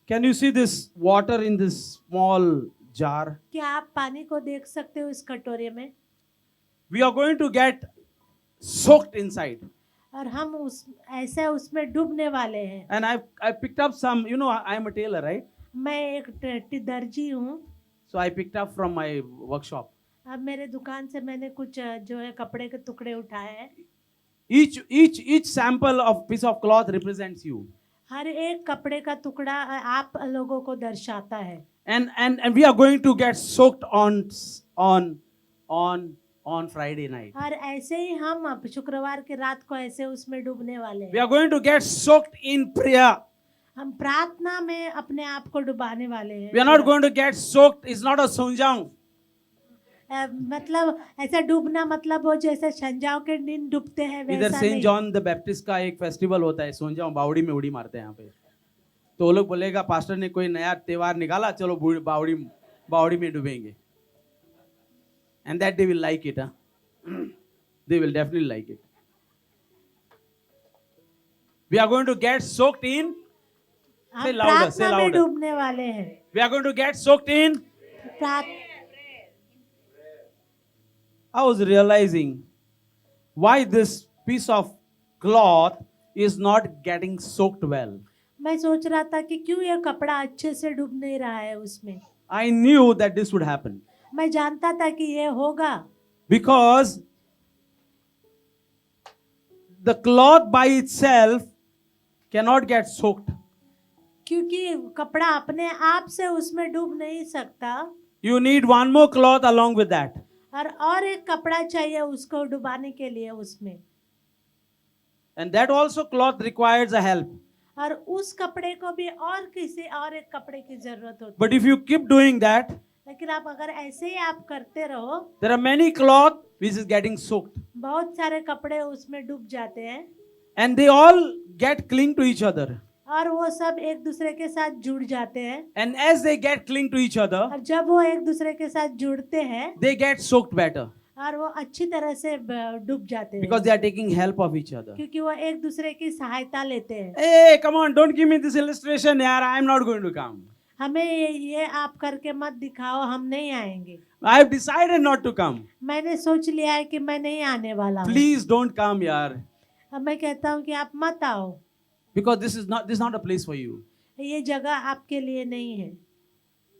Can you see this water in this small jar? क्या आप पानी को देख सकते हो इस कटोरे में? We are going to get soaked inside. और हम उसमें डूबने वाले हैं. And I picked up some, I am a tailor, right? मैं एक दर्जी हूँ. So I picked up from my workshop. अब मेरे दुकान से मैंने कुछ जो है कपड़े के टुकड़े उठाए हैं. Each sample of piece of cloth represents you. हर एक कपड़े का टुकड़ा आप लोगों को दर्शाता है. And we are going to get soaked on Friday night. और ऐसे ही हम अब शुक्रवार की रात को ऐसे उसमें डूबने वाले हैं. We are going to get soaked in prayer. हम प्रार्थना में अपने आप को डुबाने वाले हैं. We are not going to get soaked. It's not a sonjang. मतलब ऐसा डूबना मतलब वो जैसे संजाव के दिन डूबते हैं इधर वैसा सेंट नहीं. जॉन द बैप्टिस्ट का एक फेस्टिवल होता है, सोंजाओ बावड़ी में उड़ी मारते हैं यहाँ पे. तो वो लोग बोलेगा पास्टर ने कोई नया त्योहार निकाला, चलो बावड़ी में डूबेंगे. And that they will like it, huh? They will definitely like it. We are going to get soaked in. Say हम louder, say प्रार्थना में louder. डूबने वाले हैं. We are going to get soaked in. I was realizing why this piece of cloth is not getting soaked well. मैं सोच रहा था कि क्यों ये कपड़ा अच्छे से डूब नहीं रहा है उसमें. I knew that this would happen मैं जानता था कि ये होगा. because the cloth by itself cannot get soaked. क्योंकि कपड़ा अपने आप से उसमें डूब नहीं सकता. You need one more cloth along with that. और एक कपड़ा चाहिए उसको डुबाने के लिए उसमें. And that also cloth requires a help. और उस कपड़े को भी किसी और एक कपड़े की जरूरत होती है. But if you keep doing that, लेकिन आप अगर ऐसे ही आप करते रहो, there are many cloth which is getting soaked. बहुत सारे कपड़े उसमें डूब जाते हैं. And they all get cling to each other. और वो सब एक दूसरे के साथ जुड़ जाते हैं. And as they get cling to each other, और जब वो एक दूसरे के साथ जुड़ते हैं, they get soaked better और वो अच्छी तरह से डूब जाते हैं. because they are taking help of each other. क्योंकि वो एक दूसरे की सहायता लेते हैं. Hey, come on, don't give me this illustration, yaar. I am not going to come. हमें ये आप करके मत दिखाओ, हम नहीं आएंगे. I have decided not to come. मैंने सोच लिया है कि मैं नहीं आने वाला हूँ. Please don't come, yaar. अब मैं कहता हूँ कि आप मत आओ. Because this is not a place for you. ये जगह आपके लिए नहीं है.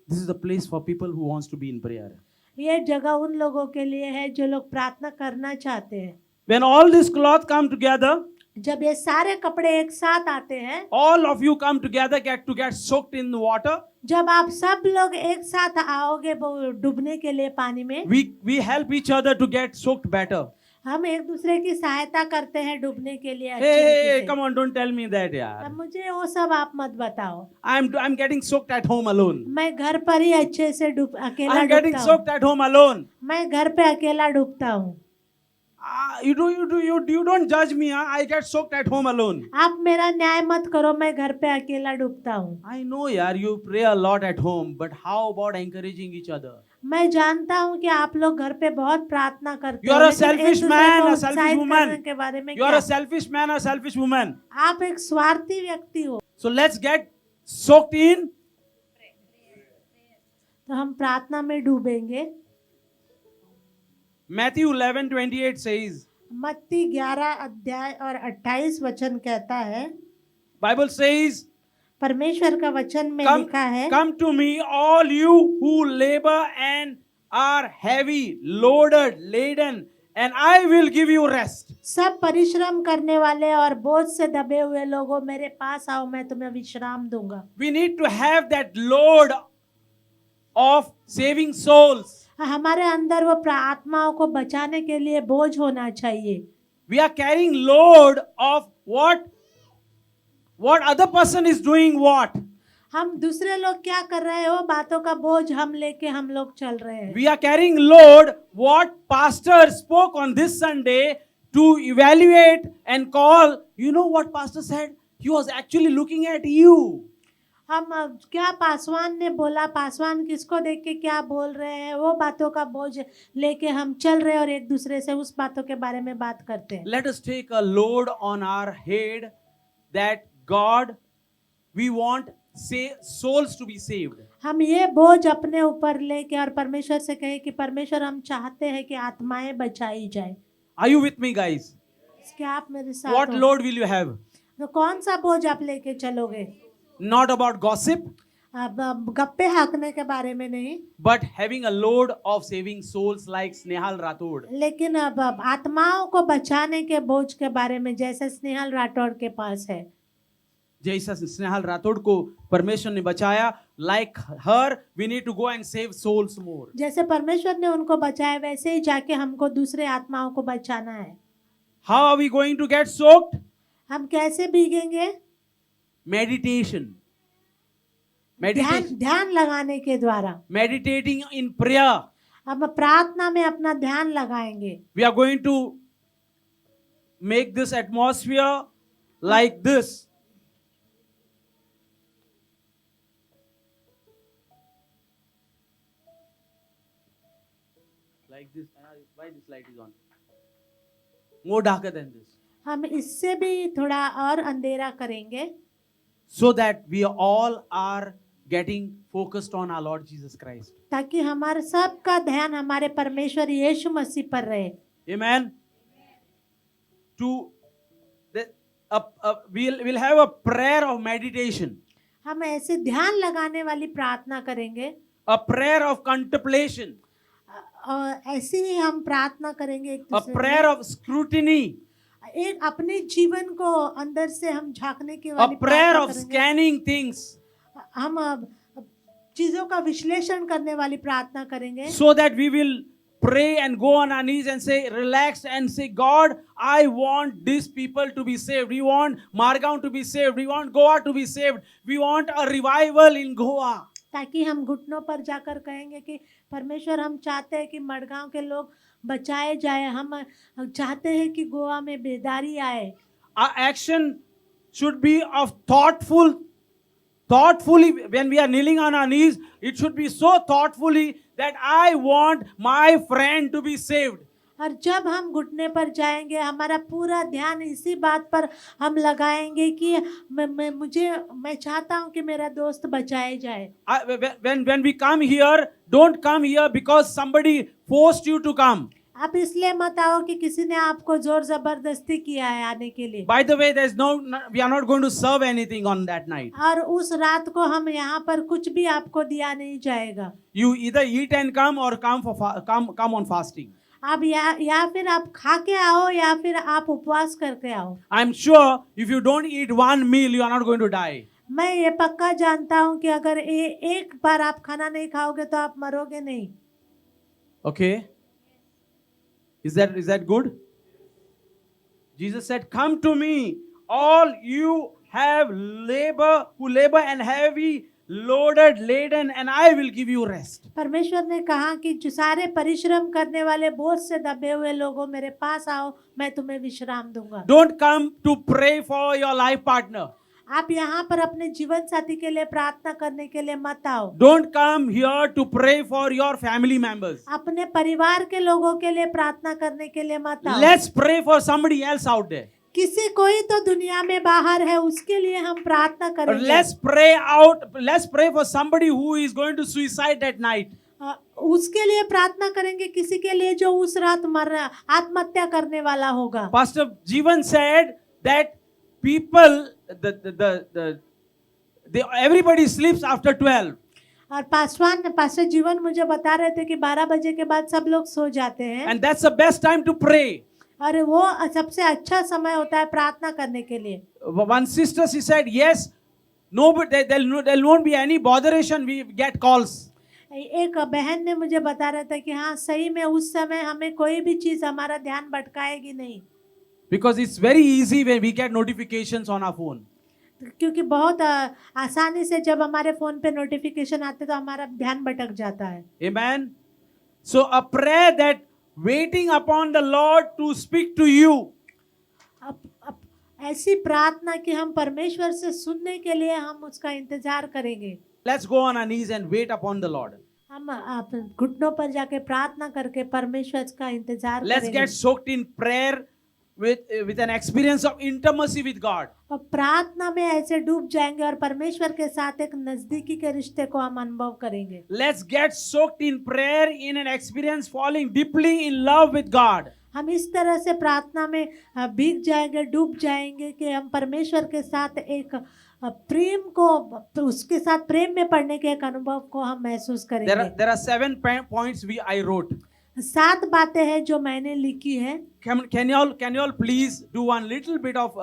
This is a place for people who wants to be in prayer. ये जगह उन लोगों के लिए है जो लोग प्रार्थना करना चाहते हैं. When all this cloth come together, जब ये सारे कपड़े एक साथ आते हैं, all of you come together get soaked in the water. जब आप सब लोग एक साथ आओगे वो डूबने के लिए पानी में, We help each other to get soaked better. हम एक दूसरे की सहायता करते हैं डूबने के लिए. Hey, come on, don't tell me that, yaar. अब मुझे वो सब आप मत बताओ. I'm getting soaked at home alone. मैं घर पर ही अच्छे से अकेला I'm getting डूबता हूँ. soaked at home alone. मैं घर पे अकेला डूबता हूँ. You don't judge me. I get soaked at home alone. आप मेरा न्याय मत करो, मैं घर पे अकेला डूबता हूँ. I know, yaar, you pray a lot at home, but how about encouraging each other? मैं जानता हूँ कि आप लोग घर पे बहुत प्रार्थना करते You हो, are a लेकिन एक selfish दूसरे man, को a selfish उत्साहित woman. करने के बारे में You are क्या? a selfish man or selfish woman. आप एक स्वार्थी व्यक्ति हो. So let's get soaked in. तो हम प्रार्थना में डूबेंगे. Matthew 11:28 says, मत्ती 11 अध्याय और 28 वचन कहता है, Bible says, परमेश्वर का वचन में लिखा है, Come to me, all you who labor and are heavy, loaded, laden, and I will give you rest. सब परिश्रम करने वाले और बोझ से दबे हुए लोगों मेरे पास आओ, मैं तुम्हें विश्राम दूंगा. We need to have that load of saving souls. हमारे अंदर वो आत्माओं को बचाने के लिए बोझ होना चाहिए. We are carrying load of what other person is doing what. हम दूसरे लोग क्या कर रहे हैं वो बातों का बोझ हम लेके हम लोग चल रहे हैं. We are carrying load what pastor spoke on this Sunday to evaluate and call. You know what pastor said? He was actually looking at you. हम क्या पासवान ने बोला, पासवान किसको देख के क्या बोल रहे हैं, वो बातों का बोझ लेके हम चल रहे हैं और एक दूसरे से उस बातों के बारे में बात करते हैं. Let us take a load on our head that God, we want souls to be saved. हम ये बोझ अपने ऊपर लेके और परमेश्वर से कहें कि परमेश्वर हम चाहते हैं कि आत्माएं बचाई जाए। Are you with me, guys? क्या आप मेरे साथ What हो? load will you have? तो कौन सा बोझ आप लेके चलोगे? Not about gossip, अब गप्पे हाँकने के बारे में नहीं, but having a load of saving souls like Snehal Rathod. लेकिन अब आत्माओं को बचाने के बोझ के बारे में, जैसे स्नेहल राठौड़ के पास है। जैसा स्नेहल राठौड़ को परमेश्वर ने बचाया, like her, we need to go and save souls more. जैसे परमेश्वर ने उनको बचाया वैसे ही जाके हमको दूसरे आत्माओं को बचाना है। How are we going to get soaked? हम कैसे भीगेंगे? Meditation. ध्यान लगाने के द्वारा। Meditating in prayer. हम प्रार्थना में अपना ध्यान लगाएंगे। We are going to make this atmosphere like this. Like this. Why this light is on? More darker than this. हम इससे भी थोड़ा और अंधेरा करेंगे, So that we all are getting focused on our Lord Jesus Christ. ताकि हमारे सबका ध्यान हमारे परमेश्वर यीशु मसीह पर रहे। Amen. We'll have a prayer of meditation, हम ऐसे ध्यान लगाने वाली प्रार्थना करेंगे, a prayer of contemplation, और ऐसे ही हम प्रार्थना करेंगे एक a दूसरे prayer of scrutiny, में। एक अपने जीवन को अंदर से हम झांकने की a वाली prayer प्रार्थना of करेंगे। scanning things, हम अब चीजों का विश्लेषण करने वाली प्रार्थना करेंगे, so that we will pray and go on our knees and say, relax and say, God, I want these people to be saved. We want Margaon to be saved. We want Goa to be saved. We want a revival in Goa. ताकि हम घुटनों पर जाकर कहेंगे कि परमेश्वर हम चाहते हैं कि मडगांव के लोग बचाए जाए, हम चाहते हैं कि गोवा में बेदारी आए। Our action should be of thoughtfully when we are kneeling on our knees, it should be so thoughtfully that I want my friend to be saved. और जब हम घुटने पर जाएंगे हमारा पूरा ध्यान इसी बात पर हम लगाएंगे कि मैं चाहता हूं कि मेरा दोस्त बचाए जाए। When we come here, don't come here because somebody forced you to come. आप इसलिए मत आओ कि किसी ने आपको जोर जबरदस्ती किया है आने के लिए। By the way, we are not going to serve anything on that night. और उस रात को हम यहाँ पर कुछ भी आपको दिया नहीं जाएगा। You either eat and come or come on fasting. आप या फिर आप खा के आओ या फिर आप उपवास करके आओ। I'm sure if you don't eat one meal, you are not going to die. मैं ये पक्का जानता हूँ कि अगर एक बार आप खाना नहीं खाओगे तो आप मरोगे नहीं। Okay? Is that good? Jesus said, "Come to me, all you who labor and heavy loaded, laden, and I will give you rest." परमेश्वर ने कहा कि जो सारे परिश्रम करने वाले बोझ से दबे हुए लोगों मेरे पास आओ, मैं तुम्हें विश्राम दूंगा। Don't come to pray for your life partner. आप यहाँ पर अपने जीवन साथी के लिए प्रार्थना करने के लिए मत आओ। Don't come here to pray for your family members. अपने परिवार के लोगों के लिए प्रार्थना करने के लिए मत आओ। Let's pray for somebody else out there. किसी कोई तो दुनिया में बाहर है, उसके लिए हम प्रार्थना करेंगे। Let's pray for somebody who is going to suicide that night. उसके लिए प्रार्थना करेंगे, किसी के लिए जो उस रात आत्महत्या करने वाला होगा। Pastor Jeevan said that people, everybody sleeps after 12. और पास्टर जीवन मुझे बता रहे थे कि 12 बजे के बाद सब लोग सो जाते हैं। And that's the best time to pray. और वो सबसे अच्छा समय होता है प्रार्थना करने के लिए। One sister, she said, yes, there won't be any botheration. We get calls. एक बहन ने मुझे बता रहा था कि हाँ सही में उस समय हमें कोई भी चीज हमारा ध्यान भटकाएगी नहीं। Because it's very easy when we get notifications on our phone. क्योंकि बहुत आसानी से जब हमारे फोन पे नोटिफिकेशन आते तो हमारा ध्यान भटक जाता है। Amen. So a prayer that waiting upon the Lord to speak to you. ऐसी प्रार्थना कि हम परमेश्वर से सुनने के लिए हम उसका इंतजार करेंगे। Let's go on our knees and wait upon the Lord. हम घुटनों पर जाके प्रार्थना करके परमेश्वर का इंतजार Let's करेंगे। get soaked in prayer with an experience of intimacy with God. और प्रार्थना में ऐसे डूब जाएंगे और परमेश्वर के साथ एक नजदीकी के रिश्ते को हम अनुभव करेंगे. Let's get soaked in prayer in an experience falling deeply in love with God. हम इस तरह से प्रार्थना में भीग जाएंगे, डूब जाएंगे कि हम परमेश्वर के साथ एक प्रेम को, उसके साथ प्रेम में पड़ने के एक अनुभव को हम महसूस करेंगे. There are 7 points I wrote. 7 बातें हैं जो मैंने लिखी है. Can you all please do one little bit of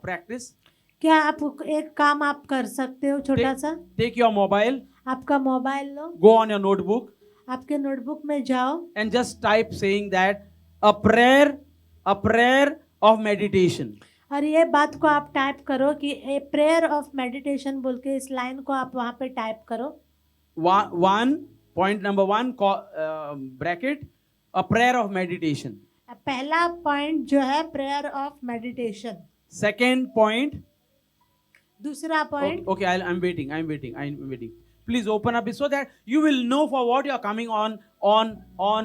practice? क्या आप एक काम आप कर सकते हो छोटा सा? Take your mobile, आपका mobile low, go on your notebook, आपके नोटबुक में जाओ and just type saying that a prayer of meditation. और ये बात को आप टाइप करो कि ए प्रेयर ऑफ मेडिटेशन बोल के इस लाइन को आप वहाँ पे टाइप करो. Point number 1, bracket, a prayer of meditation. पहला पॉइंट जो है prayer of meditation. Second point, दूसरा point, okay, I'm waiting. Please open up it so that you will know for what you are coming on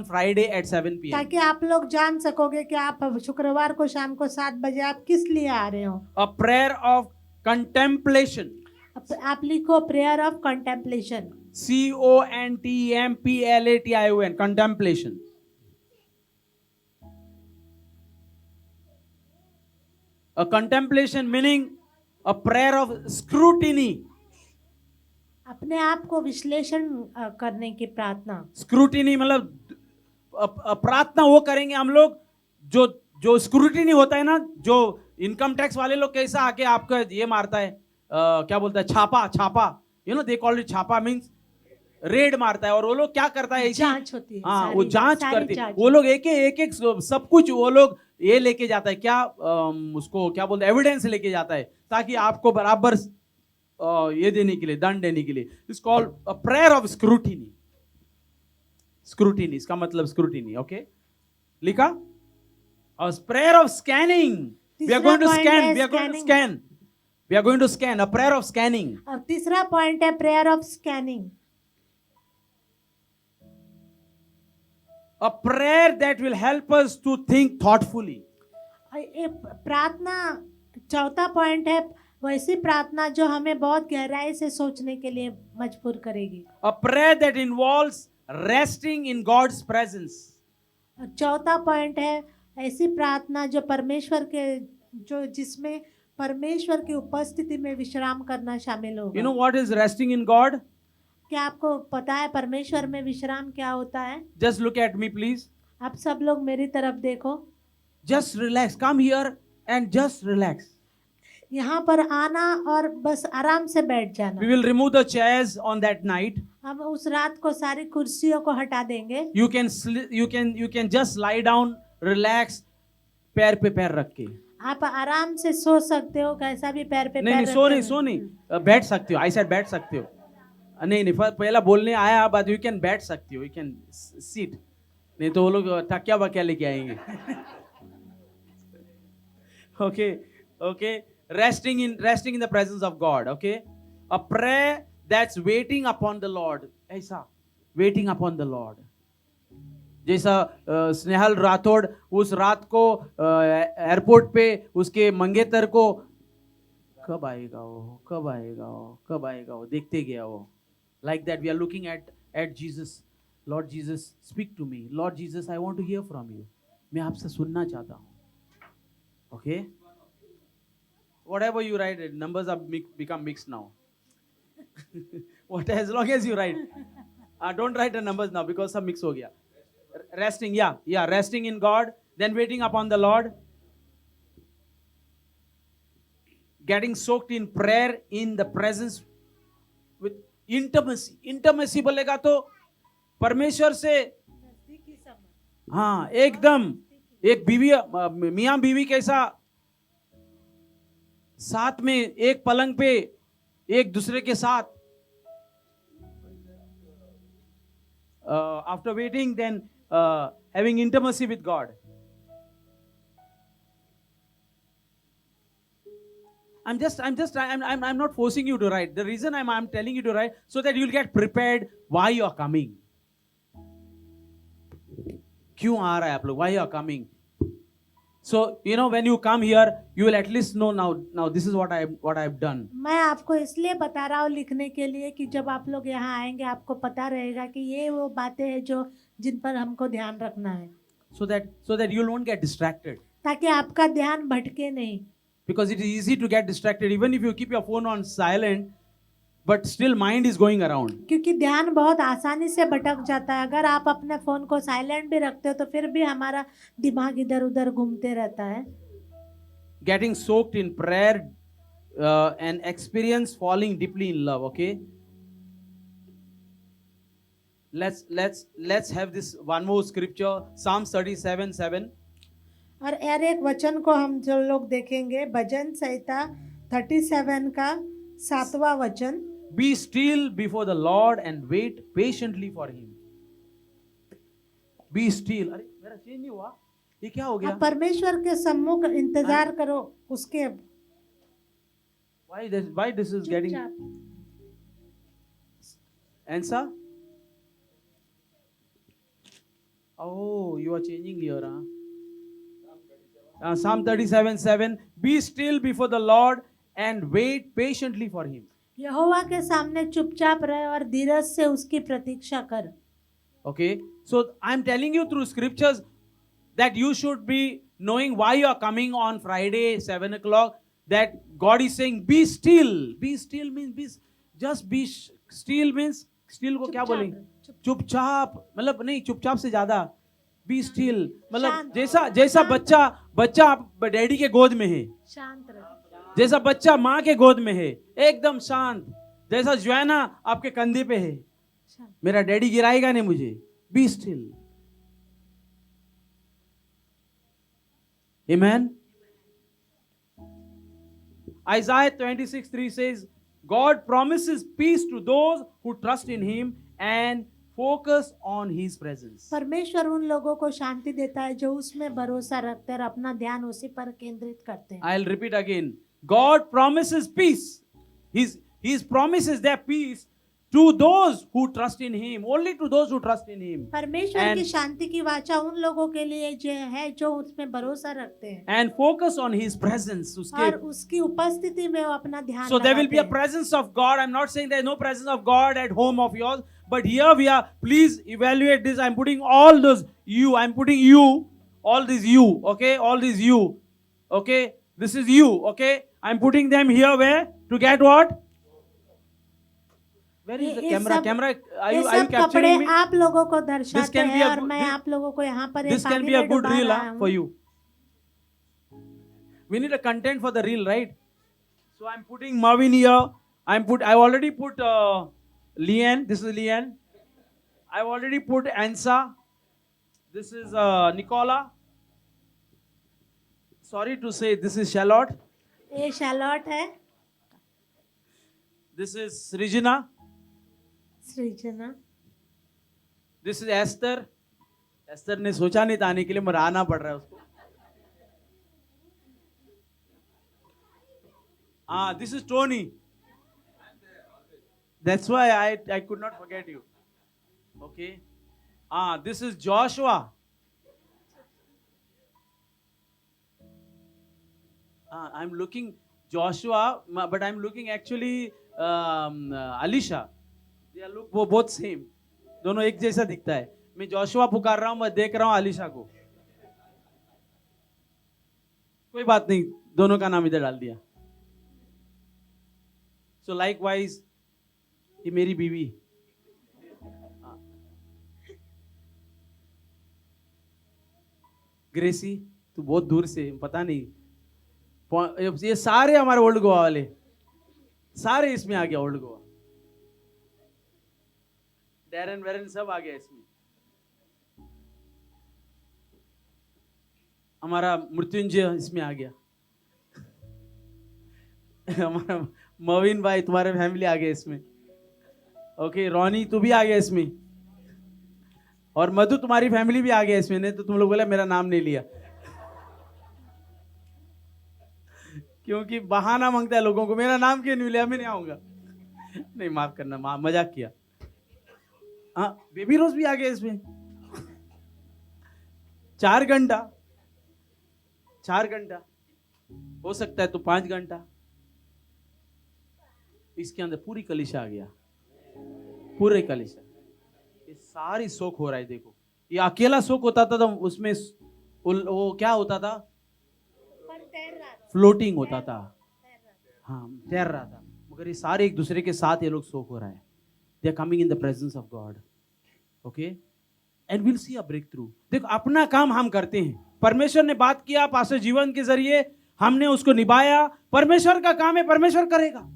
Friday at 7 p.m. ताकि आप लोग जान सकोगे कि आप शुक्रवार को शाम को 7 बजे आप किस लिए आ रहे हो. A prayer of contemplation. आप लिखो prayer of contemplation. CONTEMPLATION, contemplation. A contemplation meaning a prayer of scrutiny. अपने आप को विश्लेषण करने की प्रार्थना. स्क्रूटिनी मतलब प्रार्थना वो करेंगे हम लोग जो स्क्रूटिनी होता है ना, जो इनकम टैक्स वाले लोग कैसा आके आपका ये मारता है, क्या बोलता है, छापा, you know they call it छापा, मींस रेड मारता है. और वो लोग क्या करता है, जांच होती है. हाँ, वो जांच करते हैं. वो लोग एक सब कुछ वो लोग ये लेके जाता है, क्या उसको क्या बोलते हैं, एविडेंस लेके जाता है, ताकि आपको बराबर ये देने के लिए, दंड देने के लिए. It's called a prayer of scrutiny. Scrutiny इसका मतलब स्क्रूटिनी. ओके, लिखा. और prayer of scanning. We are going to scan. A prayer of scanning. और तीसरा पॉइंट है prayer of scanning. A prayer that will help us to think thoughtfully. प्रार्थना, चौथा point है वैसी प्रार्थना जो हमें बहुत गहराई से सोचने के लिए मजबूर करेगी. A prayer that involves resting in God's presence. चौथा पॉइंट है ऐसी प्रार्थना जो परमेश्वर के, जो जिसमें परमेश्वर की उपस्थिति में विश्राम करना शामिल होगा. You know what is resting in God? क्या आपको पता है परमेश्वर में विश्राम क्या होता है? Just look at me please. आप सब लोग मेरी तरफ देखो. Just relax. Come here and just relax. यहाँ पर आना और बस आराम से बैठ जाना. We will remove the chairs on that night. हम उस रात को सारी कुर्सियों को हटा देंगे. You can just lie down, relax, पैर पे पैर रख के. आप आराम से सो सकते हो, कैसा भी पैर पे पैर. नहीं, सो नहीं, बैठ सकते हो. I said बैठ सकते हो. नहीं, पहला बोलने आया, बाद you can बैठ सकते हो, you can sit. नहीं तो वो लोग तकिया बकिया लेके आएंगे. Okay. Resting in the presence of God. Okay, a prayer that's waiting upon the Lord. ऐसा waiting upon the Lord. जैसा स्नेहल राठौड़ उस रात को एयरपोर्ट पे उसके मंगेतर को कब आएगा वो देखते गया वो. Like that we are looking at Jesus. Lord Jesus, speak to me. Lord Jesus, I want to hear from you. मैं आपसे सुनना चाहता हूँ. Okay. Whatever you write, numbers have become mixed now. As long as you write. Don't write the numbers now because some mix ho gaya. Resting, yeah, resting in God, then waiting upon the Lord. Getting soaked in prayer in the presence with intimacy. Intimacy बोलेगा तो परमेश्वर से, हाँ, एकदम एक बीवी, मियाँ बीवी कैसा साथ में एक पलंग पे एक दूसरे के साथ. After waiting, then having intimacy with God. I'm not forcing you to write. The reason I'm telling you to write so that you'll get prepared why you are coming. क्यों आ रहा है आप लोग? Why you are coming? So you know, when you come here, you will at least know now this is what I've done. मैं आपको इसलिए बता रहा हूँ लिखने के लिए कि जब आप लोग यहाँ आएंगे आपको पता रहेगा कि ये वो बातें हैं जो जिन पर हमको ध्यान रखना है, So that you won't get distracted. ताकि आपका ध्यान भटके नहीं. Because it is easy to get distracted even if you keep your phone on silent, but still mind is going around. क्योंकि ध्यान बहुत आसानी से भटक जाता है. अगर आप अपने फोन को साइलेंट भी रखते हो तो फिर भी हमारा दिमाग इधर उधर घूमते रहता है. Getting soaked in prayer and experience falling deeply in love. Okay, let's have this one more scripture, Psalms 37:7. और एक वचन को हम जो लोग देखेंगे, भजन संहिता 37 का 7वां वचन. Be still before the Lord and wait patiently for him. Be still. अरे मेरा चेंज नहीं हुआ, ये क्या हो गया? आप परमेश्वर के सम्मुख इंतजार करो उसके. Why this is getting answer? Oh, you are changing here, huh? Psalm 37:7. Be still before the Lord and wait patiently for him. यहोवा के सामने चुपचाप रहे और धीरज से उसकी प्रतीक्षा कर. Okay, so I'm telling you through scriptures that you should be knowing why you are coming on Friday 7 o'clock. That God is saying, be still. Be still means just be still means still को क्या बोलेंगे? चुपचाप. मतलब नहीं, चुपचाप से ज्यादा. Be still मतलब जैसा बच्चा डैडी के गोद में है, शांत रहे. जैसा बच्चा माँ के गोद में है एकदम शांत, जैसा ज्वाना आपके कंधे पे है, मेरा डैडी गिराएगा नहीं मुझे. Be still. Amen. Isaiah 26:3 says, God promises peace to those who trust in him and focus on his presence. परमेश्वर उन लोगों को शांति देता है जो उसमें भरोसा रखते हैं और अपना ध्यान उसी पर केंद्रित करते हैं. I'll repeat again. God promises peace. His promises their peace to those who trust in him. Only to those who trust in him. परमेश्वर की शांति की वाचा उन लोगों के लिए जो है जो उसमें भरोसा रखते हैं. And focus on his presence. और उसकी उपस्थिति में वो अपना ध्यान So there will be a लगाते हैं. presence of God. I'm not saying there is no presence of God at home of yours. But here we are. Please evaluate this. I'm putting all those you. I'm putting you. All these you. Okay. All these you. Okay. This is you. Okay. I'm putting them here where? To get what? Where is the camera? Camera. Are you capturing me? आप लोगों को This दर्शाते can be हैं a और good- मैं आप लोगों को यहाँ पर This can be a good reel for you. We need a content for the reel, right? So I'm putting Marvin here. I already put Leanne. This is Leanne. I've already put Ansa. This is Nicola. Sorry to say, this is Charlotte. ये shallot है. This is Regina. Srijana. This is Esther. Esther ने सोचा नहीं था आने के लिए, मगर आना पड़ रहा है उसको. This is Tony. That's why I could not forget you. Okay. This is Joshua. I'm looking Joshua, but I'm looking actually Alisha. They look both same. दोनों एक जैसा दिखता है. मैं जोशुआ पुकार रहा हूँ, मैं देख रहा हूँ आलिशा को. कोई बात नहीं, दोनों का नाम इधर डाल दिया. So likewise, ये मेरी बीवी. ग्रेसी, तू बहुत दूर से, पता नहीं. ये सारे हमारे ओल्ड गोवा वाले, सारे इसमें आ गया. ओल्ड गोवा, डैरन वेरन सब आ गया इसमें. हमारा मृत्युंजय इसमें आ गया. हमारा मवीन भाई, तुम्हारे फैमिली आ गया इसमें. ओके, रोनी तू भी आ गया इसमें. और मधु तुम्हारी फैमिली भी आ गया इसमें. नहीं तो तुम लोग बोले मेरा नाम नहीं लिया. क्योंकि बहाना मांगता है लोगों को, मेरा नाम क्यों नहीं लिया, मैं नहीं आऊंगा. नहीं, माफ करना, मजाक किया. हाँ, बेबी रोज भी आ गया इसमें. 4 घंटा. 4 घंटा, हो सकता है तो 5 घंटा। इसके अंदर पूरी कलीसिया आ गया, पूरे कलीसिया, ये सारी सोख हो रहा है। देखो ये अकेला सोख होता था तो उसमें वो क्या होता था, फ्लोटिंग होता था, हाँ तैर रहा था। मगर ये सारे एक दूसरे के साथ ये लोग सोख हो रहा है। They are coming in the presence of God, okay, and will see a breakthrough. देखो अपना काम हम करते हैं, परमेश्वर ने बात किया पास्टर जीवन के जरिए, हमने उसको निभाया। परमेश्वर का काम है, परमेश्वर करेगा।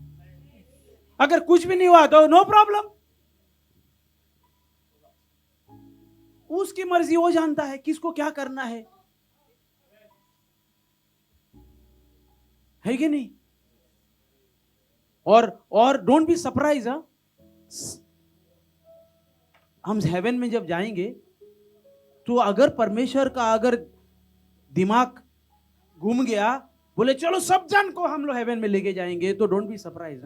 अगर कुछ भी नहीं हुआ तो नो प्रॉब्लम, उसकी मर्जी, वो जानता है किसको क्या करना है कि नहीं। और डोंट बी सरप्राइज, हम हेवन में जब जाएंगे तो अगर परमेश्वर का अगर दिमाग घूम गया, बोले चलो सब जन को हम लोग हेवन में लेके जाएंगे, तो don't be surprise.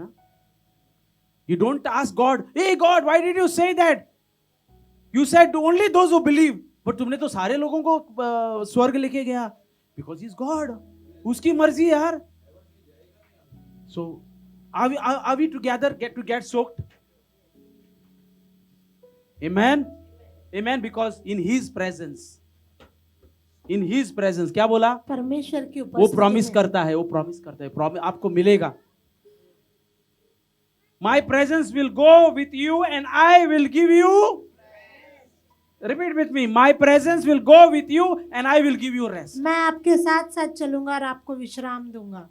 You don't ask God, hey God, why did you say that? You said only those who believe. But तुमने तो सारे लोगों को स्वर्ग लेके गया, because He's God. उसकी मर्जी है यार। So are we together get soaked? Amen, amen. Because in His presence, क्या बोला? परमेश्वर की वो उपस्थिति प्रॉमिस में करता है, वो प्रॉमिस करता है, प्रॉमिस आपको मिलेगा। My presence will go with you and I will give you. Repeat with me. My presence will go with you and I will give you rest. मैं आपके साथ साथ चलूंगा और आपको विश्राम दूंगा।